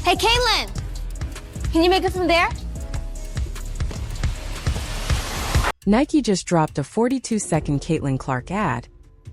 Hey, Caitlin! Can you make it from there? Nike just dropped a 42-second Caitlin Clark ad,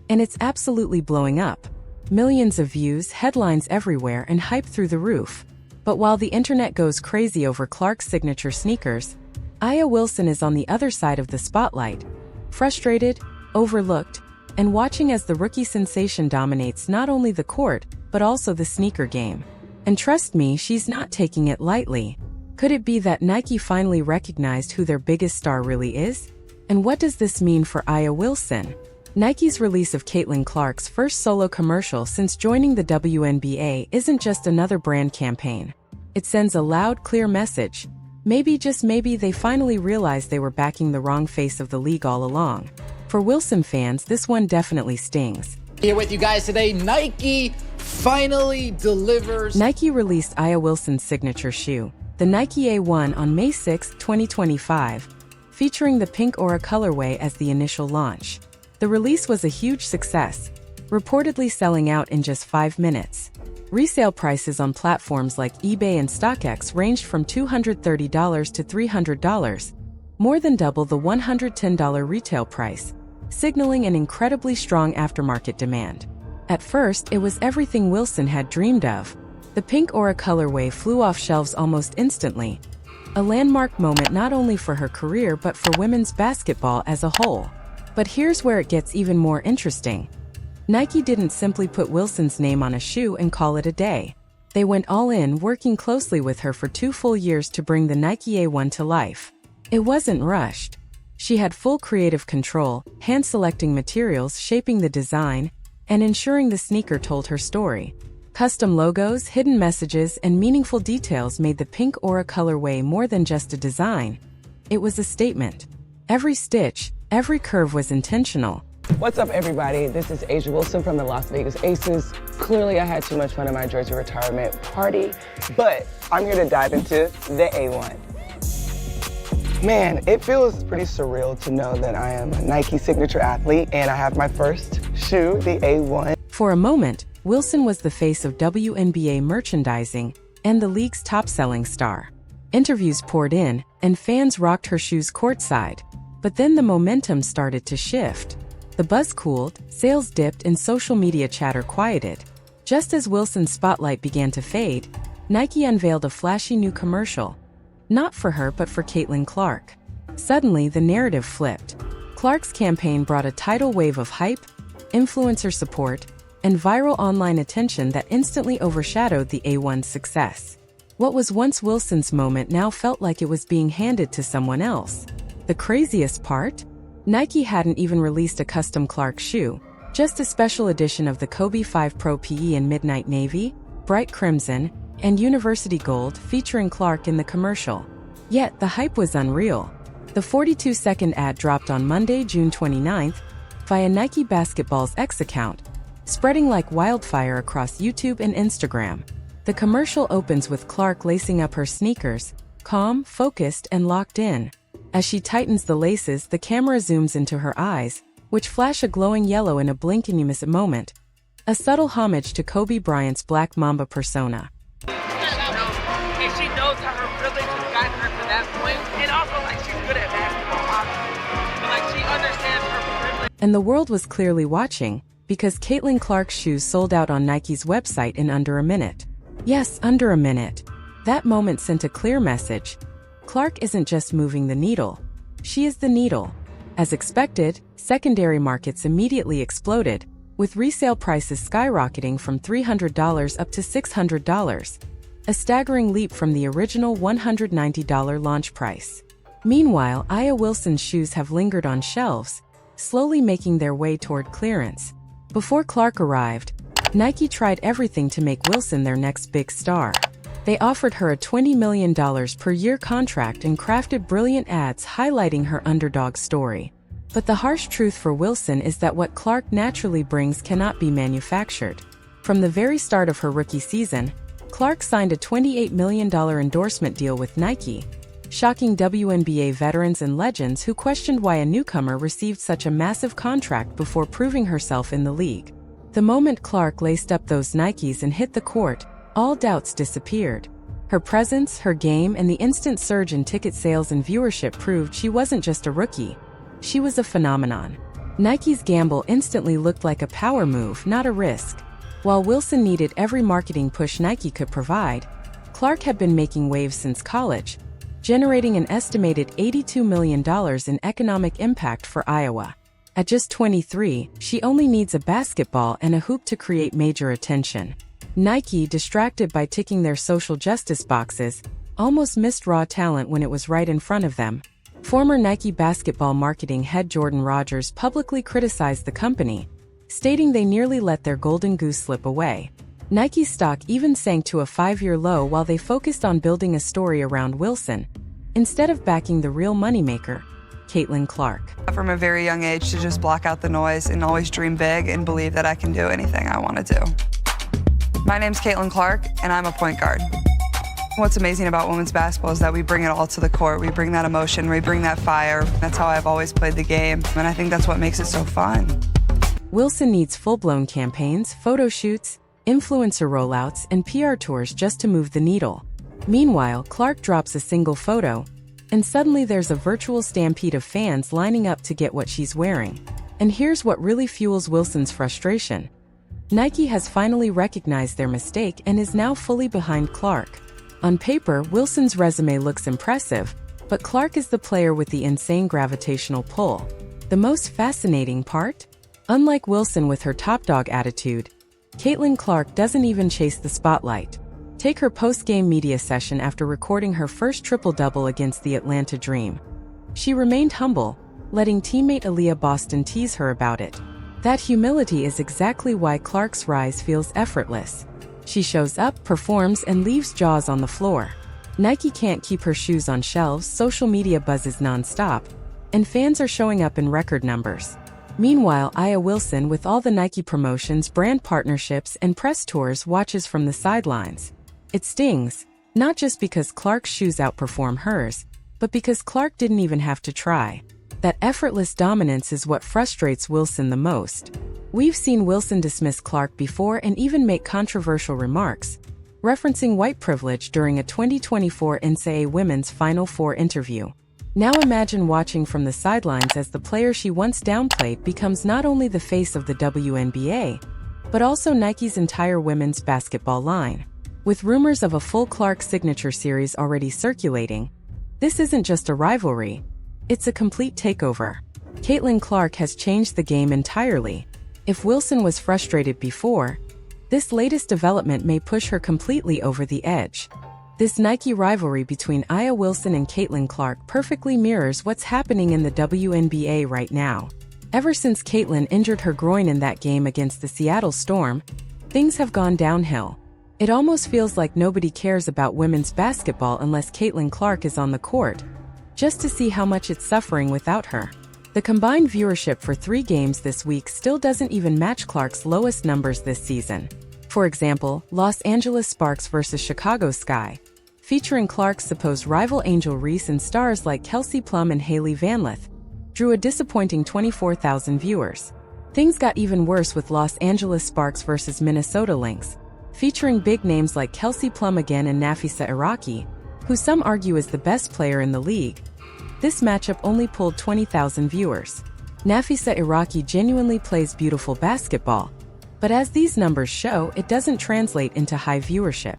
and it's absolutely blowing up. Millions of views, headlines everywhere, and hype through the roof. But while the internet goes crazy over Clark's signature sneakers, Aya Wilson is on the other side of the spotlight, frustrated, overlooked, and watching as the rookie sensation dominates not only the court, but also the sneaker game. And trust me, she's not taking it lightly. Could it be that Nike finally recognized who their biggest star really is? And what does this mean for Aya Wilson? Nike's release of Caitlin Clark's first solo commercial since joining the WNBA isn't just another brand campaign. It sends a loud, clear message. Maybe, just maybe, they finally realized they were backing the wrong face of the league all along. For Wilson fans, this one definitely stings. Here with you guys today, Nike finally delivers. Nike released Aya Wilson's signature shoe, the Nike A1, on May 6, 2025, featuring the pink aura colorway as the initial launch. The release was a huge success, reportedly selling out in just 5 minutes. Resale prices on platforms like eBay and StockX ranged from $230 to $300, more than double the $110 retail price, signaling an incredibly strong aftermarket demand. At first, it was everything Wilson had dreamed of. The pink aura colorway flew off shelves almost instantly, a landmark moment not only for her career but for women's basketball as a whole. But here's where it gets even more interesting. Nike didn't simply put Wilson's name on a shoe and call it a day. They went all in, working closely with her for 2 full years to bring the Nike A1 to life. It wasn't rushed. She had full creative control, hand-selecting materials, shaping the design, and ensuring the sneaker told her story. Custom logos, hidden messages, and meaningful details made the pink aura colorway more than just a design. It was a statement. Every stitch, every curve was intentional. What's up, everybody? This is Asia Wilson from the Las Vegas Aces. Clearly, I had too much fun at my jersey retirement party, but I'm here to dive into the A1. Man, it feels pretty surreal to know that I am a Nike signature athlete and I have my first shoe, the A1. For a moment, Wilson was the face of WNBA merchandising and the league's top-selling star. Interviews poured in, and fans rocked her shoes courtside. But then the momentum started to shift. The buzz cooled, sales dipped, and social media chatter quieted. Just as Wilson's spotlight began to fade, Nike unveiled a flashy new commercial. Not for her, but for Caitlin Clark. Suddenly, the narrative flipped. Clark's campaign brought a tidal wave of hype, influencer support, and viral online attention that instantly overshadowed the A1's success. What was once Wilson's moment now felt like it was being handed to someone else. The craziest part? Nike hadn't even released a custom Clark shoe, just a special edition of the Kobe 5 Pro PE in midnight navy, bright crimson, and university gold, featuring Clark in the commercial. Yet, the hype was unreal. The 42-second ad dropped on Monday, June 29th, via Nike Basketball's X account, spreading like wildfire across YouTube and Instagram. The commercial opens with Clark lacing up her sneakers, calm, focused, and locked in. As she tightens the laces, the camera zooms into her eyes, which flash a glowing yellow in a blink and you miss a moment. A subtle homage to Kobe Bryant's Black Mamba persona. And she knows how her privilege has gotten her to that point, and also like she's good at basketball, obviously. But like she understands her privilege. And the world was clearly watching, because Caitlin Clark's shoes sold out on Nike's website in under a minute. Yes, under a minute. That moment sent a clear message. Clark isn't just moving the needle. She is the needle. As expected, secondary markets immediately exploded, with resale prices skyrocketing from $300 up to $600, a staggering leap from the original $190 launch price. Meanwhile, Aya Wilson's shoes have lingered on shelves, slowly making their way toward clearance. Before Clark arrived, Nike tried everything to make Wilson their next big star. They offered her a $20 million per year contract and crafted brilliant ads highlighting her underdog story. But the harsh truth for Wilson is that what Clark naturally brings cannot be manufactured. From the very start of her rookie season, Clark signed a $28 million endorsement deal with Nike, shocking WNBA veterans and legends who questioned why a newcomer received such a massive contract before proving herself in the league. The moment Clark laced up those Nikes and hit the court, all doubts disappeared. Her presence, her game, and the instant surge in ticket sales and viewership proved she wasn't just a rookie. She was a phenomenon. Nike's gamble instantly looked like a power move, not a risk. While Wilson needed every marketing push Nike could provide, Clark had been making waves since college, generating an estimated $82 million in economic impact for Iowa. At just 23, she only needs a basketball and a hoop to create major attention. Nike, distracted by ticking their social justice boxes, almost missed raw talent when it was right in front of them. Former Nike basketball marketing head Jordan Rodgers publicly criticized the company, stating they nearly let their golden goose slip away. Nike's stock even sank to a 5-year low while they focused on building a story around Wilson, instead of backing the real moneymaker, Caitlin Clark. From a very young age to just block out the noise and always dream big and believe that I can do anything I want to do. My name's Caitlin Clark, and I'm a point guard. What's amazing about women's basketball is that we bring it all to the court. We bring that emotion, we bring that fire. That's how I've always played the game, and I think that's what makes it so fun. Wilson needs full-blown campaigns, photo shoots, influencer rollouts, and PR tours just to move the needle. Meanwhile, Clark drops a single photo, and suddenly there's a virtual stampede of fans lining up to get what she's wearing. And here's what really fuels Wilson's frustration. Nike has finally recognized their mistake and is now fully behind Clark. On paper, Wilson's resume looks impressive, but Clark is the player with the insane gravitational pull. The most fascinating part? Unlike Wilson with her top dog attitude, Caitlin Clark doesn't even chase the spotlight. Take her post-game media session after recording her first triple-double against the Atlanta Dream. She remained humble, letting teammate Aaliyah Boston tease her about it. That humility is exactly why Clark's rise feels effortless. She shows up, performs, and leaves jaws on the floor. Nike can't keep her shoes on shelves, social media buzzes non-stop, and fans are showing up in record numbers. Meanwhile, Aya Wilson, with all the Nike promotions, brand partnerships, and press tours, watches from the sidelines. It stings, not just because Clark's shoes outperform hers, but because Clark didn't even have to try. That effortless dominance is what frustrates Wilson the most. We've seen Wilson dismiss Clark before and even make controversial remarks, referencing white privilege during a 2024 NCAA Women's Final Four interview. Now imagine watching from the sidelines as the player she once downplayed becomes not only the face of the WNBA, but also Nike's entire women's basketball line. With rumors of a full Clark signature series already circulating, this isn't just a rivalry, it's a complete takeover. Caitlin Clark has changed the game entirely. If Wilson was frustrated before, this latest development may push her completely over the edge. This Nike rivalry between Aya Wilson and Caitlin Clark perfectly mirrors what's happening in the WNBA right now. Ever since Caitlin injured her groin in that game against the Seattle Storm, things have gone downhill. It almost feels like nobody cares about women's basketball unless Caitlin Clark is on the court, just to see how much it's suffering without her. The combined viewership for 3 games this week still doesn't even match Clark's lowest numbers this season. For example, Los Angeles Sparks vs. Chicago Sky, featuring Clark's supposed rival Angel Reese and stars like Kelsey Plum and Hailey Van Lith, drew a disappointing 24,000 viewers. Things got even worse with Los Angeles Sparks vs. Minnesota Lynx, featuring big names like Kelsey Plum again and Nafisa Iraqi, who some argue is the best player in the league. This matchup only pulled 20,000 viewers. Nafisa Iraqi genuinely plays beautiful basketball, but as these numbers show, it doesn't translate into high viewership.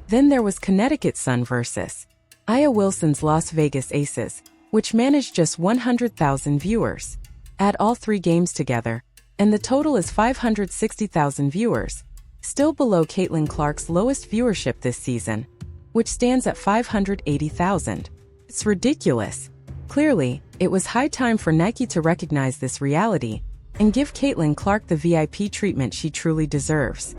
Then there was Connecticut Sun vs. Aya Wilson's Las Vegas Aces, which managed just 100,000 viewers. Add all 3 games together, and the total is 560,000 viewers, still below Caitlin Clark's lowest viewership this season, which stands at 580,000. It's ridiculous. Clearly, it was high time for Nike to recognize this reality and give Caitlin Clark the VIP treatment she truly deserves.